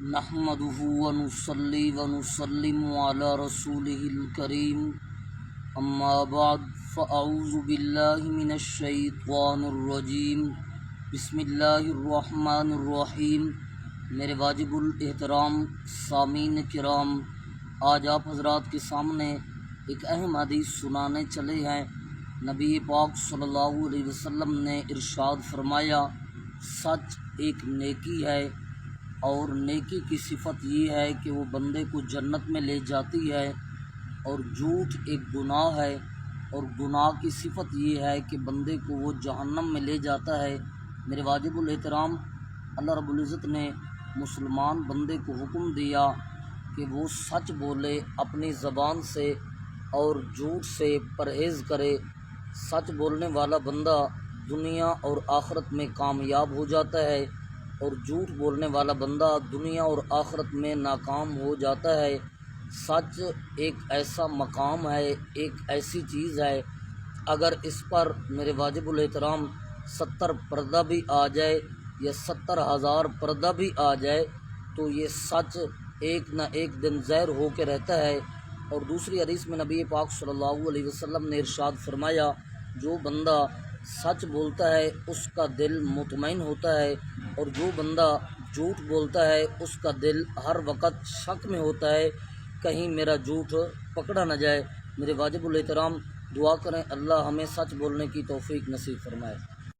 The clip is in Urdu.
نحمده ونصلي ونسلم على رسوله الكريم اما بعد فاعوذ باللہ من الشیطان الرجیم بسم اللہ الرحمن الرحیم۔ میرے واجب الاحترام سامعین کرام، آج آپ حضرات کے سامنے ایک اہم حدیث سنانے چلے ہیں۔ نبی پاک صلی اللہ علیہ وسلم نے ارشاد فرمایا، سچ ایک نیکی ہے اور نیکی کی صفت یہ ہے کہ وہ بندے کو جنت میں لے جاتی ہے، اور جھوٹ ایک گناہ ہے اور گناہ کی صفت یہ ہے کہ بندے کو وہ جہنم میں لے جاتا ہے۔ میرے واجب الاحترام، اللہ رب العزت نے مسلمان بندے کو حکم دیا کہ وہ سچ بولے اپنی زبان سے اور جھوٹ سے پرہیز کرے۔ سچ بولنے والا بندہ دنیا اور آخرت میں کامیاب ہو جاتا ہے، اور جھوٹ بولنے والا بندہ دنیا اور آخرت میں ناکام ہو جاتا ہے۔ سچ ایک ایسا مقام ہے، ایک ایسی چیز ہے، اگر اس پر میرے واجب الاحترام 70 پردہ بھی آ جائے یا 70,000 پردہ بھی آ جائے تو یہ سچ ایک نہ ایک دن ظاہر ہو کے رہتا ہے۔ اور دوسری حدیث میں نبی پاک صلی اللہ علیہ وسلم نے ارشاد فرمایا، جو بندہ سچ بولتا ہے اس کا دل مطمئن ہوتا ہے، اور جو بندہ جھوٹ بولتا ہے اس کا دل ہر وقت شک میں ہوتا ہے کہیں میرا جھوٹ پکڑا نہ جائے۔ میرے واجب الاحترام، دعا کریں اللہ ہمیں سچ بولنے کی توفیق نصیب فرمائے۔